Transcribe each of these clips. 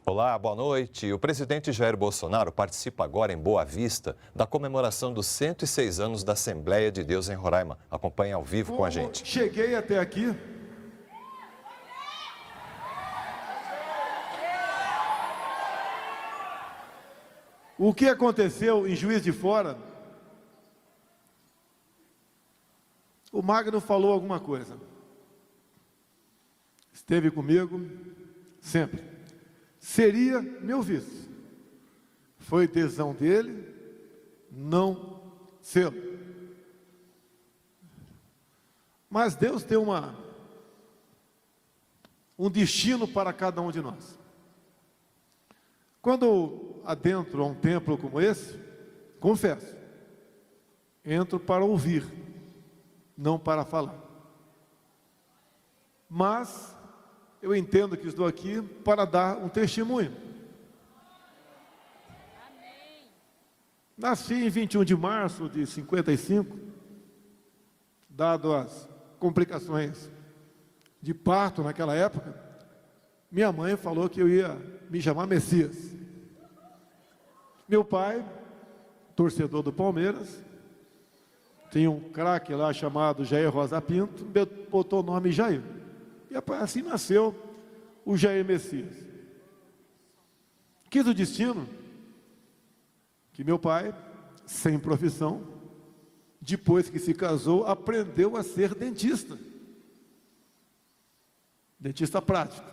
Olá, boa noite. O presidente Jair Bolsonaro participa agora em Boa Vista da comemoração dos 106 anos da Assembleia de Deus em Roraima. Acompanhe ao vivo com a gente. Cheguei até aqui. O que aconteceu em Juiz de Fora? O Magno falou alguma coisa. Esteve comigo sempre. Seria meu vice. Foi decisão dele não ser. Mas Deus tem um destino para cada um de nós. Quando adentro a um templo como esse, confesso, entro para ouvir, não para falar. Mas eu entendo que estou aqui para dar um testemunho. Amém. Nasci em 21 de março de 55, dado as complicações de parto naquela época. Minha mãe falou que eu ia me chamar Messias. Meu pai, torcedor do Palmeiras, tinha um craque lá chamado Jair Rosa Pinto, botou o nome Jair. E assim nasceu o Jair Messias. Quis o destino que meu pai, sem profissão, depois que se casou, aprendeu a ser dentista. Dentista prático.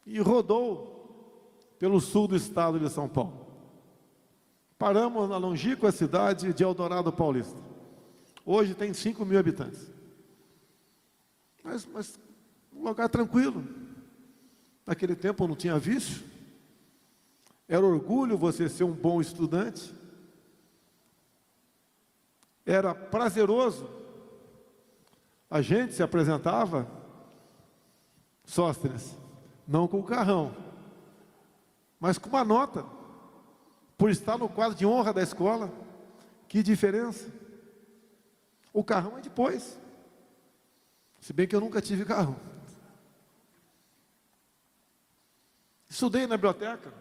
E rodou pelo sul do estado de São Paulo. Paramos na longínqua cidade de Eldorado Paulista. Hoje tem 5.000 habitantes. Mas um lugar tranquilo. Naquele tempo não tinha vício. Era orgulho você ser um bom estudante. Era prazeroso. A gente se apresentava, Sóstenes, não com o carrão, mas com uma nota, por estar no quadro de honra da escola. Que diferença. O carrão é depois. Se bem que eu nunca tive carro. Estudei na biblioteca.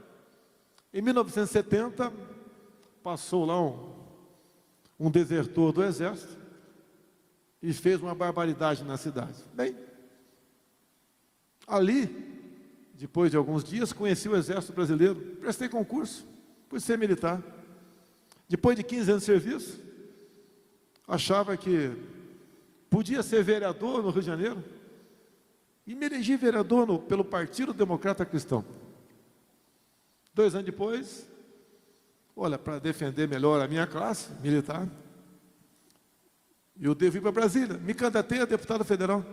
Em 1970, passou lá um desertor do exército e fez uma barbaridade na cidade. Bem, ali, depois de alguns dias, conheci o exército brasileiro. Prestei concurso, fui ser militar. Depois de 15 anos de serviço, achava que podia ser vereador no Rio de Janeiro, e me elegi vereador pelo Partido Democrata Cristão. 2 anos depois, olha, para defender melhor a minha classe militar, eu devo ir para Brasília. Me candidatei a deputado federal.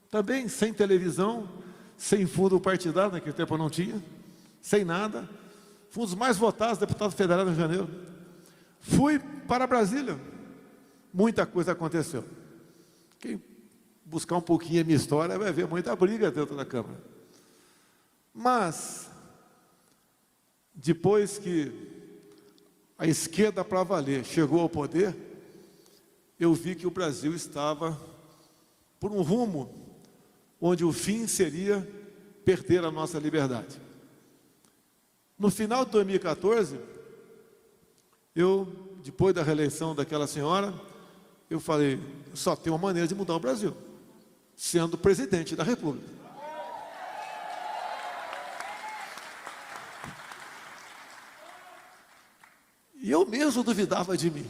Também sem televisão, sem fundo partidário, naquele tempo eu não tinha, sem nada. Fui um dos mais votados deputados federais no Rio de Janeiro. Fui para Brasília. Muita coisa aconteceu. Quem buscar um pouquinho a minha história vai ver muita briga dentro da Câmara. Mas, depois que a esquerda para valer chegou ao poder, eu vi que o Brasil estava por um rumo onde o fim seria perder a nossa liberdade. No final de 2014, depois da reeleição daquela senhora, eu falei, só tem uma maneira de mudar o Brasil, sendo presidente da República. E eu mesmo duvidava de mim.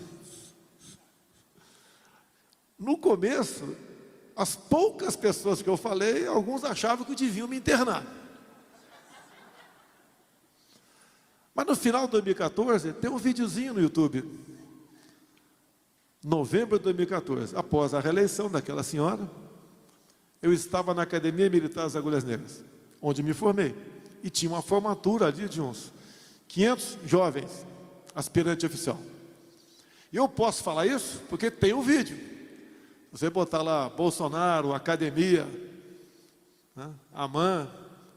No começo, as poucas pessoas que eu falei, alguns achavam que deviam me internar. Mas no final de 2014, tem um videozinho no YouTube. Novembro de 2014, após a reeleição daquela senhora, eu estava na Academia Militar das Agulhas Negras, onde me formei. E tinha uma formatura ali de uns 500 jovens, aspirante oficial. E eu posso falar isso porque tem um vídeo. Você botar lá, Bolsonaro, Academia, né, AMAN,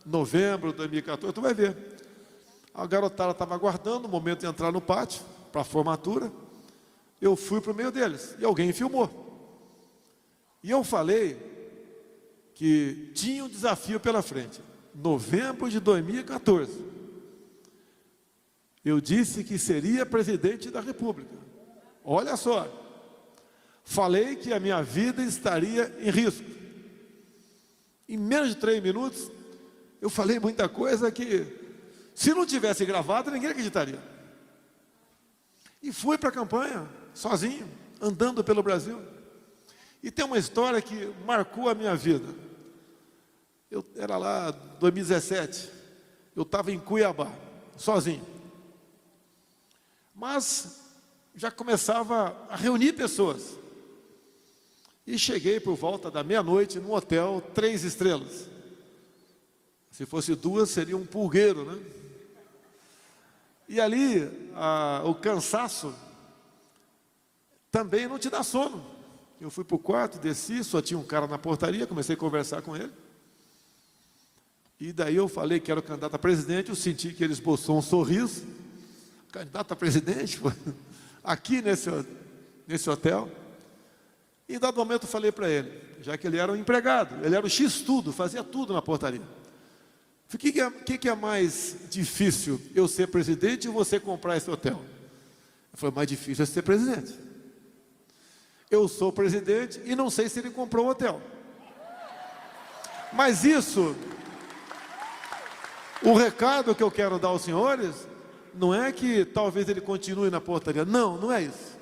novembro de 2014, tu vai ver. A garotada estava aguardando o momento de entrar no pátio, para a formatura. Eu fui para o meio deles, e alguém filmou. E eu falei que tinha um desafio pela frente. novembro de 2014, eu disse que seria presidente da República. Olha só, falei que a minha vida estaria em risco. Em menos de 3 minutos, eu falei muita coisa que, se não tivesse gravado, ninguém acreditaria. E fui para a campanha, sozinho, andando pelo Brasil. E tem uma história que marcou a minha vida. Eu era lá, 2017, eu estava em Cuiabá, sozinho. Mas já começava a reunir pessoas. E cheguei por volta da meia-noite num hotel 3 estrelas. Se fosse 2, seria um pulgueiro, né? E ali, o cansaço também não te dá sono. Eu fui para o quarto, desci, só tinha um cara na portaria, comecei a conversar com ele. E daí eu falei que era o candidato a presidente, eu senti que ele esboçou um sorriso. Candidato a presidente, aqui nesse hotel. E em dado momento eu falei para ele, já que ele era um empregado, ele era o X-tudo, fazia tudo na portaria. O que é mais difícil, eu ser presidente ou você comprar esse hotel? Ele falou, mais difícil é ser presidente. Eu sou presidente e não sei se ele comprou o hotel. Mas isso, o recado que eu quero dar aos senhores, não é que talvez ele continue na portaria. Não, não é isso.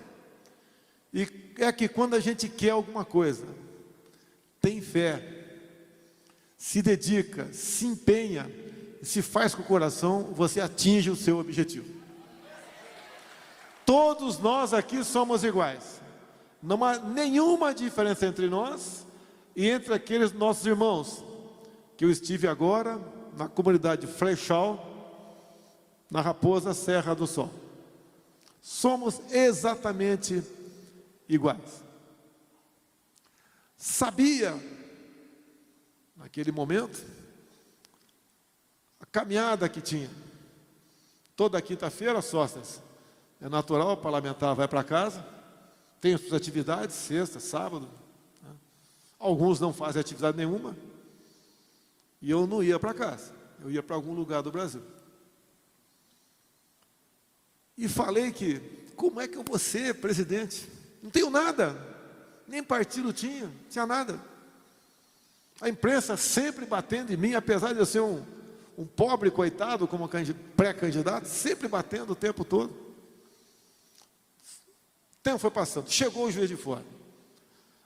E é que quando a gente quer alguma coisa, tem fé, se dedica, se empenha, se faz com o coração, você atinge o seu objetivo. Todos nós aqui somos iguais. Não há nenhuma diferença entre nós e entre aqueles nossos irmãos, que eu estive agora na comunidade Flechal, na Raposa Serra do Sol. Somos exatamente iguais. Sabia, naquele momento, a caminhada que tinha. Toda quinta-feira, sócias, é natural, o parlamentar vai para casa, tem suas atividades, sexta, sábado, né? Alguns não fazem atividade nenhuma, e eu não ia para casa, eu ia para algum lugar do Brasil. E falei que, como é que eu vou ser presidente? Não tenho nada, nem partido tinha nada. A imprensa sempre batendo em mim, apesar de eu ser um pobre coitado como pré-candidato, sempre batendo o tempo todo. O tempo foi passando, chegou o Juiz de Fora.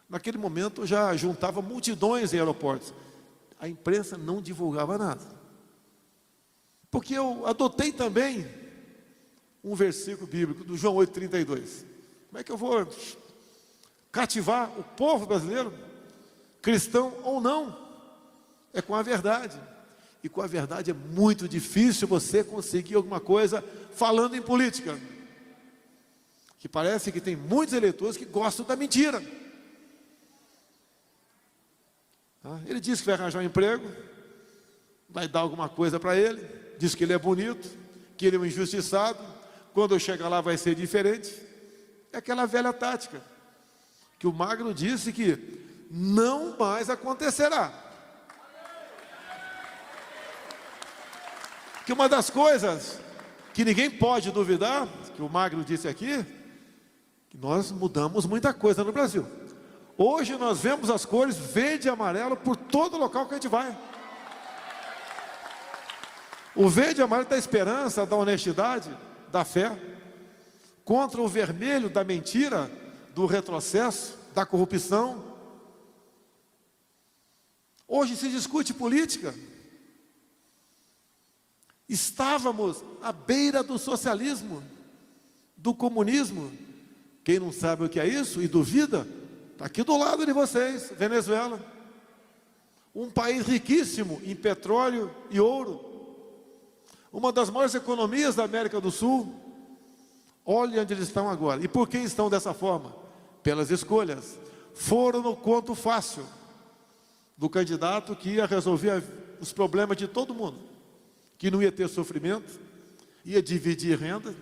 Naquele momento eu já juntava multidões em aeroportos. A imprensa não divulgava nada. Porque eu adotei também um versículo bíblico do João 8,32. Como é que eu vou cativar o povo brasileiro, cristão ou não? É com a verdade. E com a verdade é muito difícil você conseguir alguma coisa falando em política. Que parece que tem muitos eleitores que gostam da mentira. Ele diz que vai arranjar um emprego, vai dar alguma coisa para ele, diz que ele é bonito, que ele é um injustiçado, quando eu chegar lá vai ser diferente. É aquela velha tática, que o Magno disse que não mais acontecerá. Que uma das coisas que ninguém pode duvidar, que o Magno disse aqui, que nós mudamos muita coisa no Brasil. Hoje nós vemos as cores verde e amarelo por todo local que a gente vai. O verde e amarelo da esperança, da honestidade, da fé, contra o vermelho da mentira, do retrocesso, da corrupção. Hoje se discute política. Estávamos à beira do socialismo, do comunismo. Quem não sabe o que é isso e duvida, está aqui do lado de vocês, Venezuela. Um país riquíssimo em petróleo e ouro. Uma das maiores economias da América do Sul. Olha onde eles estão agora. E por que estão dessa forma? Pelas escolhas. Foram no conto fácil do candidato que ia resolver os problemas de todo mundo. Que não ia ter sofrimento, ia dividir renda.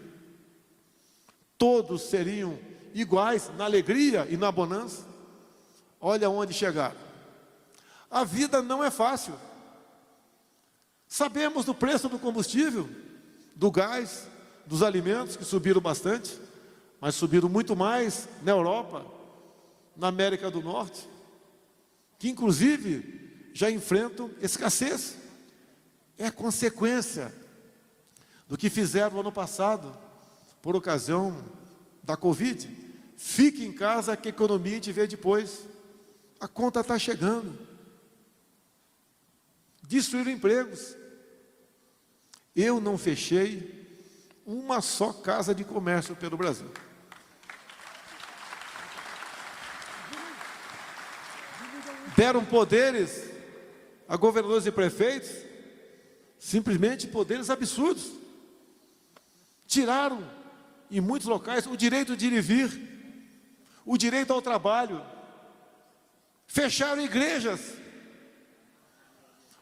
Todos seriam iguais na alegria e na bonança. Olha onde chegaram. A vida não é fácil. Sabemos do preço do combustível, do gás, dos alimentos, que subiram bastante, mas subiram muito mais na Europa, na América do Norte, que inclusive já enfrentam escassez. É consequência do que fizeram no ano passado, por ocasião da Covid. Fique em casa que a economia a gente vê depois. A conta está chegando. Destruíram empregos. Eu não fechei uma só casa de comércio pelo Brasil. Deram poderes a governadores e prefeitos, simplesmente poderes absurdos. Tiraram, em muitos locais, o direito de ir e vir, o direito ao trabalho. Fecharam igrejas.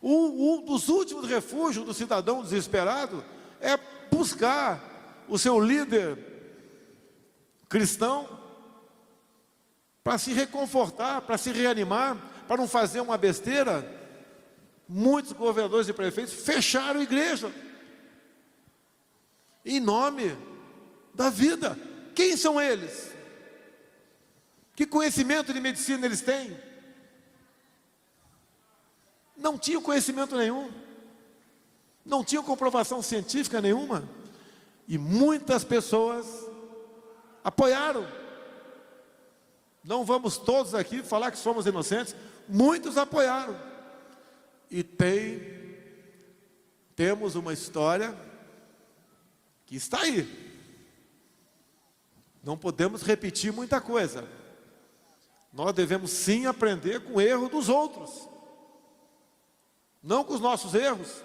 Um dos últimos refúgios do cidadão desesperado é buscar o seu líder cristão para se reconfortar, para se reanimar, para não fazer uma besteira. Muitos governadores e prefeitos fecharam a igreja em nome da vida. Quem são eles? Que conhecimento de medicina eles têm? Não tinham conhecimento nenhum, não tinham comprovação científica nenhuma, e muitas pessoas apoiaram. Não vamos todos aqui falar que somos inocentes, muitos apoiaram. E temos uma história que está aí. Não podemos repetir muita coisa. Nós devemos sim aprender com o erro dos outros, não com os nossos erros.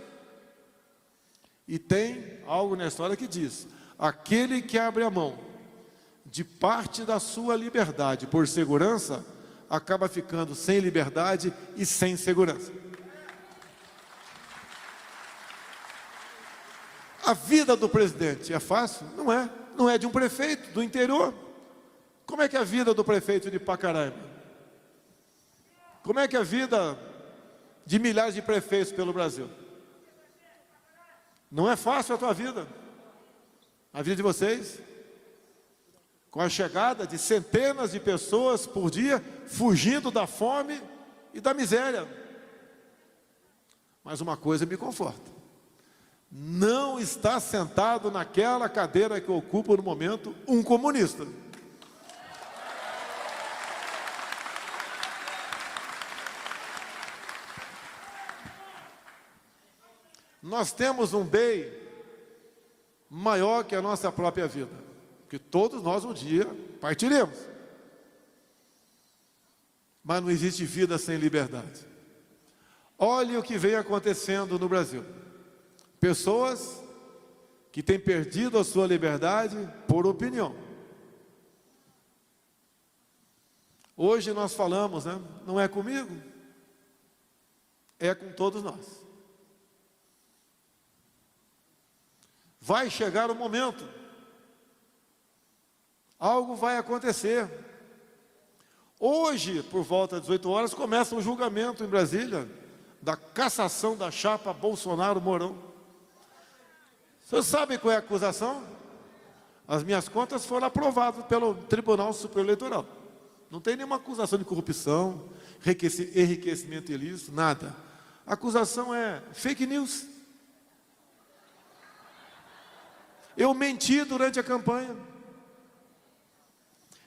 E tem algo na história que diz: aquele que abre a mão de parte da sua liberdade por segurança, acaba ficando sem liberdade e sem segurança. A vida do presidente é fácil? Não é. Não é de um prefeito do interior. Como é que é a vida do prefeito de Pacaraima? Como é que é a vida de milhares de prefeitos pelo Brasil? Não é fácil a tua vida, a vida de vocês, com a chegada de centenas de pessoas por dia, fugindo da fome e da miséria. Mas uma coisa me conforta: não está sentado naquela cadeira que ocupa no momento um comunista. Nós temos um bem maior que a nossa própria vida, que todos nós um dia partiremos. Mas não existe vida sem liberdade. Olhe o que vem acontecendo no Brasil. Pessoas que têm perdido a sua liberdade por opinião. Hoje nós falamos, né? Não é comigo, é com todos nós. Vai chegar o momento, algo vai acontecer. Hoje, por volta das 18 horas, começa um julgamento em Brasília da cassação da chapa Bolsonaro-Mourão. Vocês sabem qual é a acusação? As minhas contas foram aprovadas pelo Tribunal Superior Eleitoral. Não tem nenhuma acusação de corrupção, enriquecimento ilícito, nada. A acusação é fake news. Eu menti durante a campanha.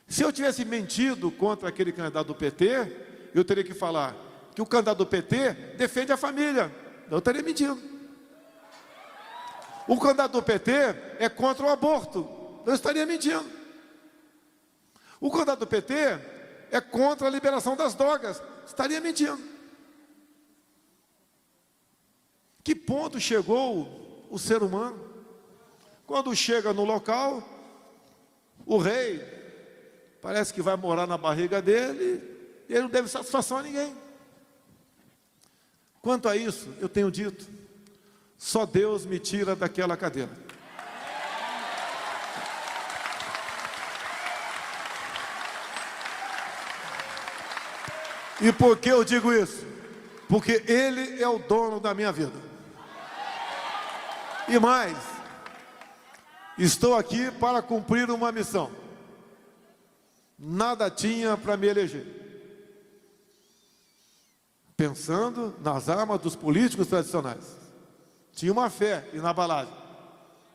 Se eu tivesse mentido contra aquele candidato do PT, eu teria que falar que o candidato do PT defende a família. Eu estaria mentindo. O candidato do PT é contra o aborto. Eu estaria mentindo. O candidato do PT é contra a liberação das drogas. Estaria mentindo. Que ponto chegou o ser humano? Quando chega no local, o rei parece que vai morar na barriga dele e ele não deve satisfação a ninguém. Quanto a isso, eu tenho dito, só Deus me tira daquela cadeira. E por que eu digo isso? Porque Ele é o dono da minha vida. E mais, estou aqui para cumprir uma missão. Nada tinha para me eleger. Pensando nas armas dos políticos tradicionais. Tinha uma fé inabalável,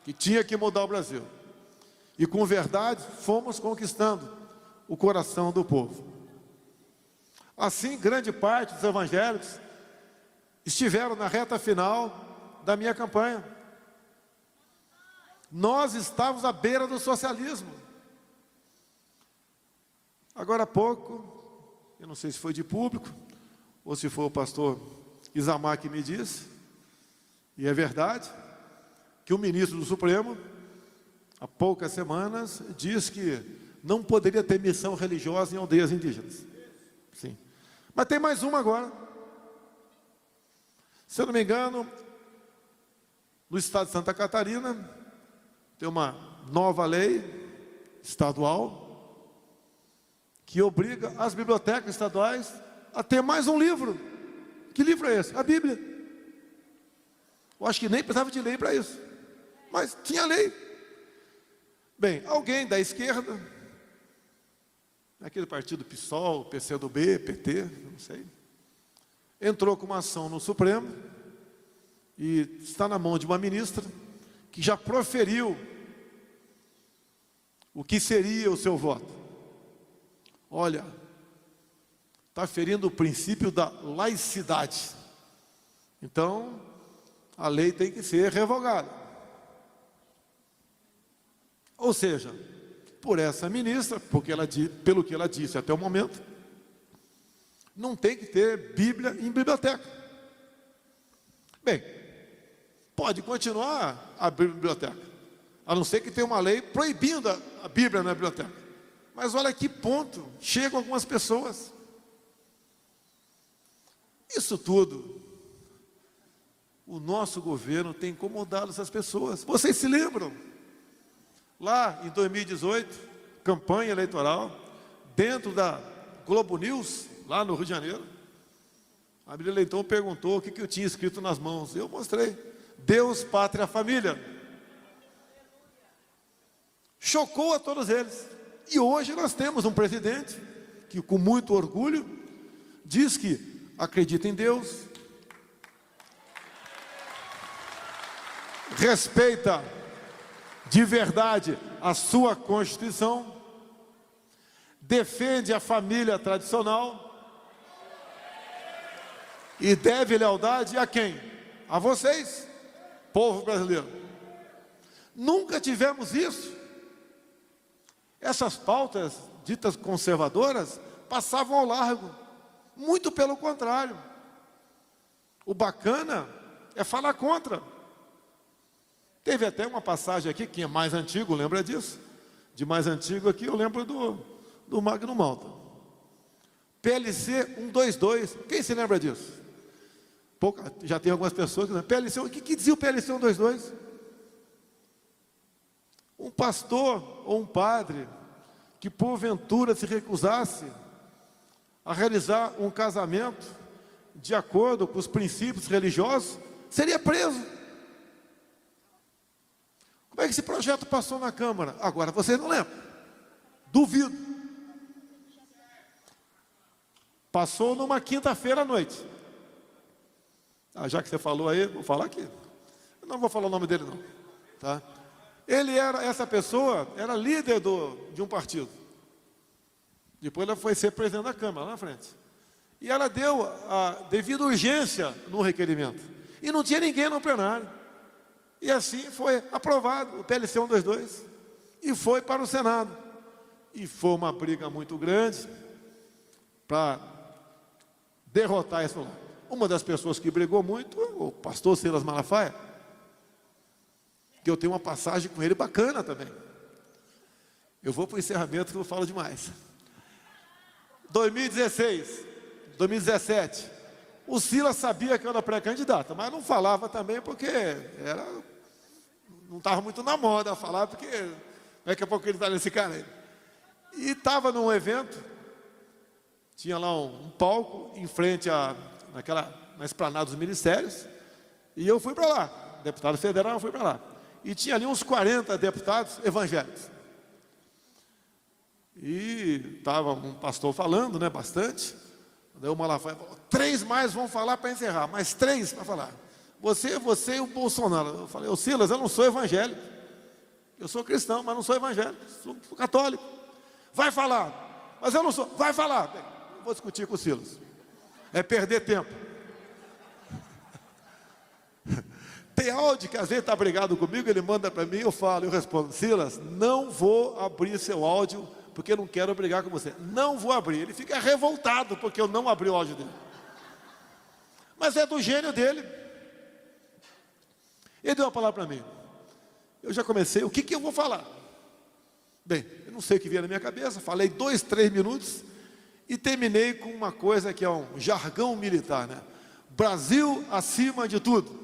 que tinha que mudar o Brasil. E com verdade fomos conquistando o coração do povo. Assim, grande parte dos evangélicos estiveram na reta final da minha campanha. Nós estávamos à beira do socialismo. Agora há pouco, eu não sei se foi de público, ou se foi o pastor Isamar que me disse, e é verdade, que o ministro do Supremo, há poucas semanas, diz que não poderia ter missão religiosa em aldeias indígenas. Sim. Mas tem mais uma agora. Se eu não me engano, no estado de Santa Catarina, tem uma nova lei estadual que obriga as bibliotecas estaduais a ter mais um livro. Que livro é esse? A Bíblia. Eu acho que nem precisava de lei para isso, mas tinha lei. Bem, alguém da esquerda, aquele partido PSOL, PCdoB, PT, não sei, entrou com uma ação no Supremo e está na mão de uma ministra que já proferiu o que seria o seu voto. Olha, está ferindo o princípio da laicidade. Então, a lei tem que ser revogada. Ou seja, por essa ministra, pelo que ela disse até o momento, não tem que ter Bíblia em biblioteca. Bem, pode continuar a biblioteca, a não ser que tenha uma lei proibindo a Bíblia na biblioteca. Mas olha que ponto chegam algumas pessoas. Isso tudo, o nosso governo tem incomodado essas pessoas. Vocês se lembram? Lá em 2018, campanha eleitoral, dentro da Globo News, lá no Rio de Janeiro, a Bíblia Leitão perguntou o que eu tinha escrito nas mãos. Eu mostrei: Deus, pátria, família. Chocou a todos eles. E hoje nós temos um presidente que, com muito orgulho, diz que acredita em Deus, respeita de verdade a sua Constituição, defende a família tradicional e deve lealdade a quem? A vocês, povo brasileiro. Nunca tivemos isso. Essas pautas ditas conservadoras passavam ao largo. Muito pelo contrário. O bacana é falar contra. Teve até uma passagem aqui, quem é mais antigo lembra disso? De mais antigo aqui eu lembro do Magno Malta. PLC 122, quem se lembra disso? Já tem algumas pessoas que lembram. PLC, o que dizia o PLC 122? Um pastor ou um padre que porventura se recusasse a realizar um casamento de acordo com os princípios religiosos, seria preso. Como é que esse projeto passou na Câmara? Agora vocês não lembram. Duvido. Passou numa quinta-feira à noite. Já que você falou aí, vou falar aqui. Eu não vou falar o nome dele não. Tá? Essa pessoa era líder de um partido. Depois ela foi ser presidente da Câmara, lá na frente. E ela deu a devida urgência no requerimento. E não tinha ninguém no plenário. E assim foi aprovado o PLC 122. E foi para o Senado. E foi uma briga muito grande para derrotar isso lá. Uma das pessoas que brigou muito, o pastor Silas Malafaia, que eu tenho uma passagem com ele bacana também. Eu vou para o encerramento que eu falo demais. 2016, 2017, o Silas sabia que eu era pré-candidato, mas não falava também porque não estava muito na moda falar, porque daqui a pouco ele está nesse cara aí. E estava num evento, tinha lá um palco em frente na esplanada dos ministérios, e eu fui para lá. deputado federal, eu fui para lá. E tinha ali uns 40 deputados evangélicos. E estava um pastor falando, né, bastante. Daí o Malafaia falou, 3 mais vão falar para encerrar, mais 3 para falar. Você e o Bolsonaro. Eu falei, ô Silas, eu não sou evangélico. Eu sou cristão, mas não sou evangélico, sou católico. Vai falar, mas eu não sou, vai falar. Bem, não vou discutir com o Silas. É perder tempo. Tem áudio que às vezes está brigado comigo, ele manda para mim, eu falo, eu respondo, Silas, não vou abrir seu áudio, porque eu não quero brigar com você. Não vou abrir. Ele fica revoltado porque eu não abri o áudio dele. Mas é do gênio dele. Ele deu uma palavra para mim. Eu já comecei, o que eu vou falar? Bem, eu não sei o que vinha na minha cabeça, falei 2, 3 minutos e terminei com uma coisa que é um jargão militar, né? Brasil acima de tudo.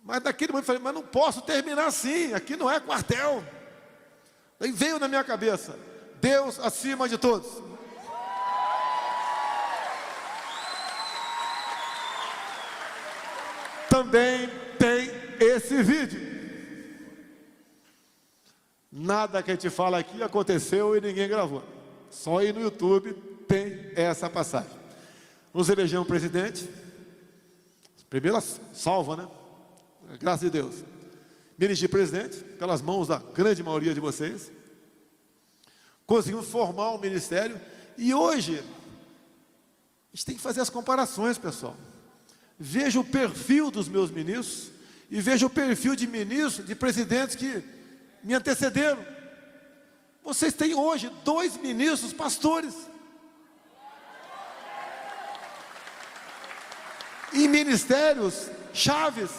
Mas naquele momento eu falei, mas não posso terminar assim, aqui não é quartel. Aí veio na minha cabeça, Deus acima de todos. Também tem esse vídeo. Nada que a gente fala aqui aconteceu e ninguém gravou. Só aí no YouTube tem essa passagem. Nos elegemos presidente. Primeira salva, né? Graças a Deus. Me elegi presidente, pelas mãos da grande maioria de vocês. Conseguimos formar um ministério. E hoje, a gente tem que fazer as comparações, pessoal. Veja o perfil dos meus ministros e veja o perfil de ministros, de presidentes que me antecederam. Vocês têm hoje 2 ministros pastores. E ministérios chaves,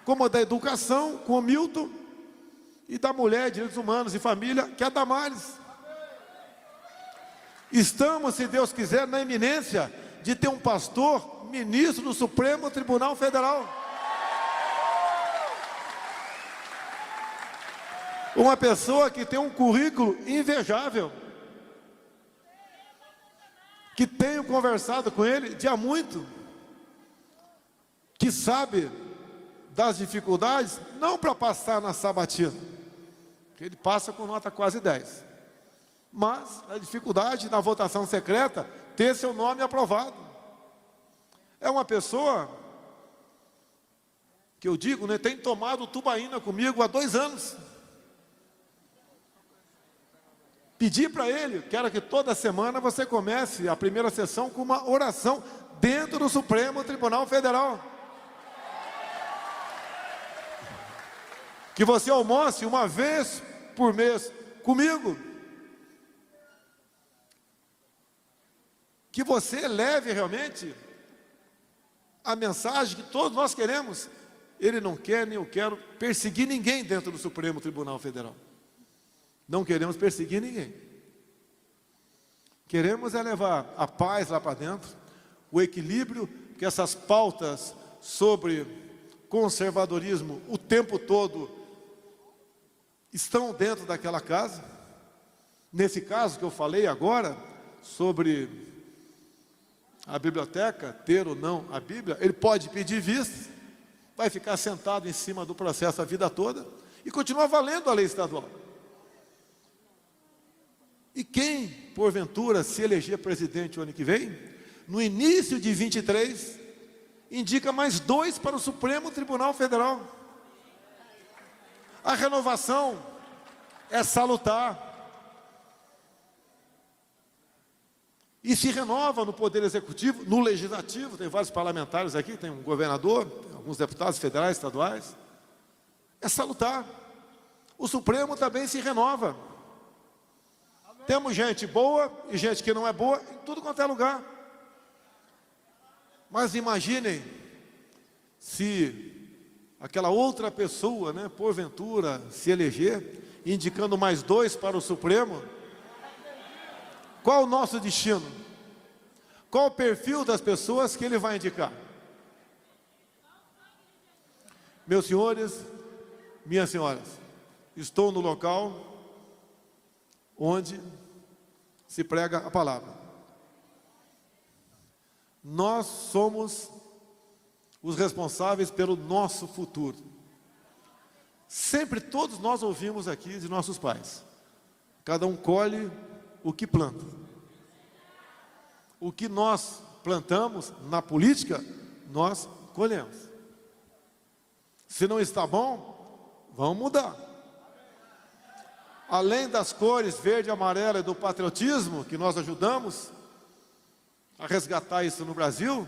como a da educação, com o Milton, e da mulher, direitos humanos e família, que é a Damares. Estamos, se Deus quiser, na iminência de ter um pastor ministro do Supremo Tribunal Federal. Uma pessoa que tem um currículo invejável, que tenho conversado com ele de há muito, que sabe das dificuldades, não para passar na sabatina, que ele passa com nota quase 10, mas a dificuldade na votação secreta, ter seu nome aprovado. É uma pessoa que eu digo, né, tem tomado tubaína comigo há 2 anos. Pedi para ele, quero que toda semana você comece a primeira sessão com uma oração dentro do Supremo Tribunal Federal. Que você almoce uma vez por mês comigo. Que você leve realmente a mensagem que todos nós queremos. Ele não quer, nem eu quero perseguir ninguém dentro do Supremo Tribunal Federal. Não queremos perseguir ninguém. Queremos é levar a paz lá para dentro, o equilíbrio, que essas pautas sobre conservadorismo o tempo todo estão dentro daquela casa. Nesse caso que eu falei agora, sobre a biblioteca, ter ou não a Bíblia, ele pode pedir vista, vai ficar sentado em cima do processo a vida toda e continua valendo a lei estadual. E quem, porventura, se eleger presidente o ano que vem, no início de 23, indica mais 2 para o Supremo Tribunal Federal. A renovação é salutar. E se renova no Poder Executivo, no Legislativo, tem vários parlamentares aqui, tem um governador, tem alguns deputados federais, estaduais. É salutar. O Supremo também se renova. Temos gente boa e gente que não é boa em tudo quanto é lugar. Mas imaginem se aquela outra pessoa, né, porventura, se eleger, indicando mais 2 para o Supremo. Qual o nosso destino? Qual o perfil das pessoas que ele vai indicar? Meus senhores, minhas senhoras, estou no local onde se prega a palavra. Nós somos os responsáveis pelo nosso futuro. Sempre todos nós ouvimos aqui de nossos pais. Cada um colhe o que planta. O que nós plantamos na política, nós colhemos. Se não está bom, vamos mudar. Além das cores verde e amarela e do patriotismo, que nós ajudamos a resgatar isso no Brasil,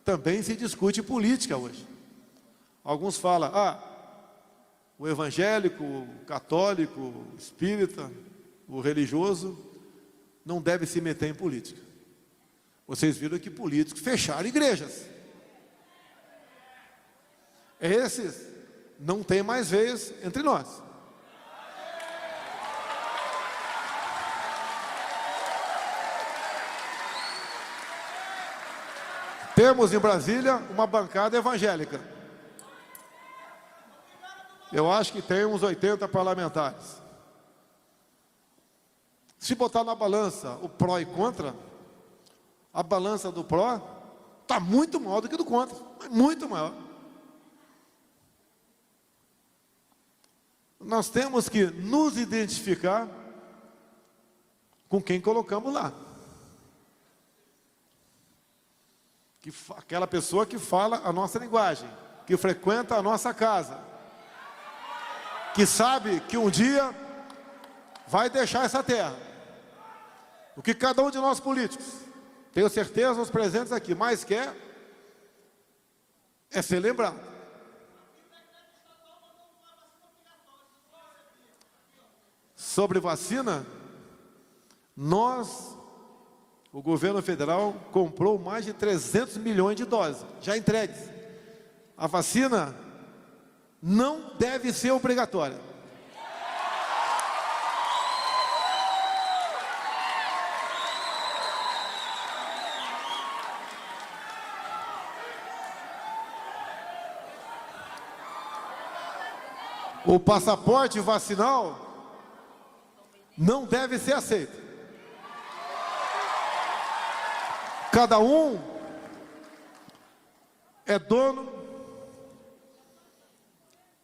também se discute política hoje. Alguns falam, o evangélico, o católico, o espírita, o religioso, não deve se meter em política. Vocês viram que políticos fecharam igrejas. Esses não tem mais vez entre nós. Temos em Brasília uma bancada evangélica. Eu acho que tem uns 80 parlamentares. Se botar na balança o pró e contra, a balança do pró está muito maior do que do contra, muito maior. Nós temos que nos identificar com quem colocamos lá. Aquela pessoa que fala a nossa linguagem, que frequenta a nossa casa, que sabe que um dia vai deixar essa terra. O que cada um de nós políticos, tenho certeza, os presentes aqui, mais quer é ser lembrado. Sobre vacina, o governo federal comprou mais de 300 milhões de doses, já entregues. A vacina não deve ser obrigatória. O passaporte vacinal não deve ser aceito. Cada um é dono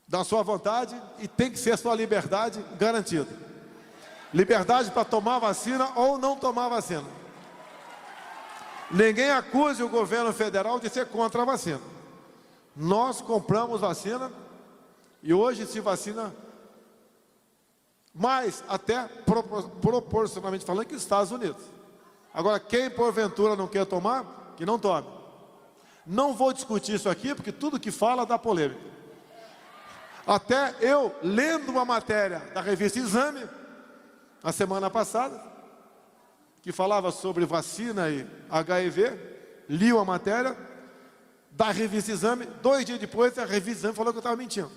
da sua vontade e tem que ser a sua liberdade garantida. Liberdade para tomar vacina ou não tomar vacina. Ninguém acuse o governo federal de ser contra a vacina. Nós compramos vacina e hoje se vacina mais, até proporcionalmente falando, que os Estados Unidos. Agora, quem porventura não quer tomar, que não tome. Não vou discutir isso aqui, porque tudo que fala dá polêmica. Até eu, lendo uma matéria da revista Exame, na semana passada, que falava sobre vacina e HIV, li uma matéria da revista Exame, 2 dias depois a revista Exame falou que eu estava mentindo.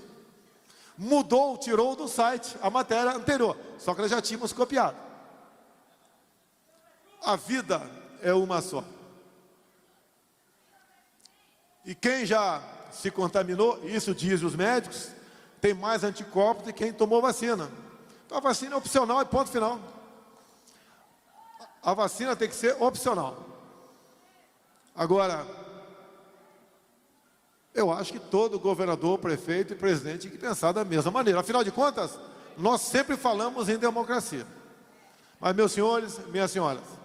Mudou, tirou do site a matéria anterior, só que nós já tínhamos copiado. A vida é uma só. E quem já se contaminou, isso dizem os médicos, tem mais anticorpos do que quem tomou vacina. Então a vacina é opcional e ponto final. A vacina tem que ser opcional. Agora, eu acho que todo governador, prefeito e presidente tem que pensar da mesma maneira. Afinal de contas, nós sempre falamos em democracia. Mas, meus senhores, minhas senhoras,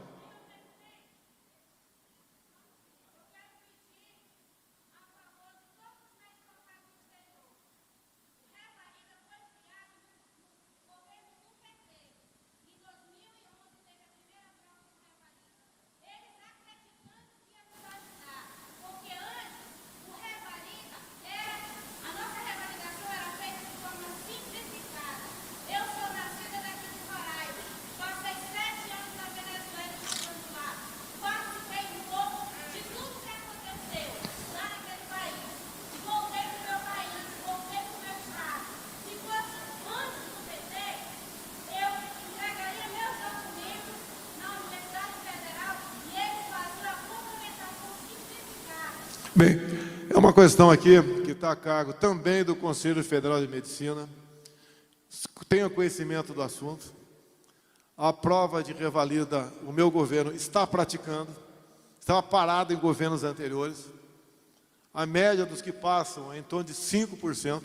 bem, é uma questão aqui que está a cargo também do Conselho Federal de Medicina. Tenho conhecimento do assunto. A prova de revalida, o meu governo está praticando. Estava parado em governos anteriores. A média dos que passam é em torno de 5%.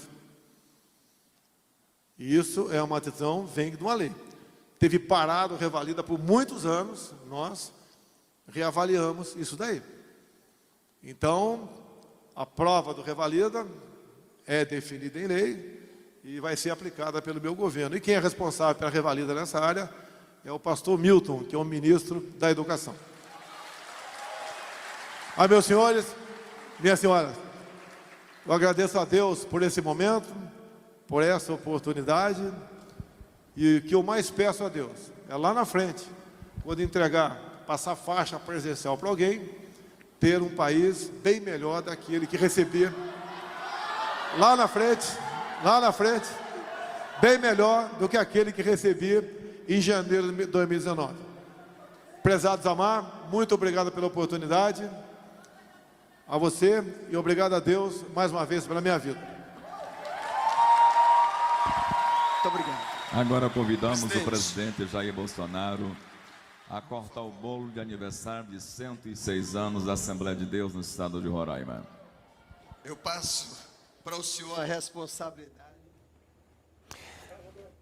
E isso é uma decisão, vem de uma lei. Teve parado Revalida por muitos anos, nós reavaliamos isso daí. Então, a prova do Revalida é definida em lei e vai ser aplicada pelo meu governo. E quem é responsável pela Revalida nessa área é o pastor Milton, que é o ministro da Educação. Meus senhores, minhas senhoras, eu agradeço a Deus por esse momento, por essa oportunidade, e o que eu mais peço a Deus é lá na frente, quando entregar, passar faixa presencial para alguém, ter um país bem melhor daquele que recebia. Lá na frente, bem melhor do que aquele que recebia em janeiro de 2019. Prezados Amar, muito obrigado pela oportunidade, a você e obrigado a Deus mais uma vez pela minha vida. Muito obrigado. Agora convidamos o presidente Jair Bolsonaro a cortar o bolo de aniversário de 106 anos da Assembleia de Deus no estado de Roraima. Eu passo para o senhor a responsabilidade.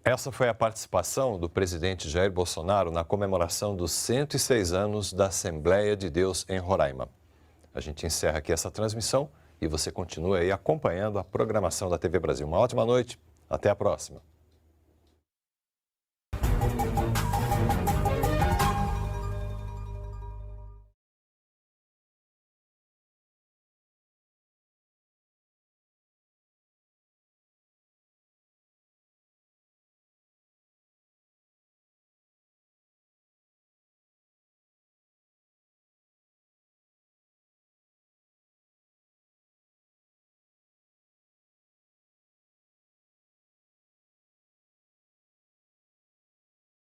Essa foi a participação do presidente Jair Bolsonaro na comemoração dos 106 anos da Assembleia de Deus em Roraima. A gente encerra aqui essa transmissão e você continua aí acompanhando a programação da TV Brasil. Uma ótima noite, até a próxima.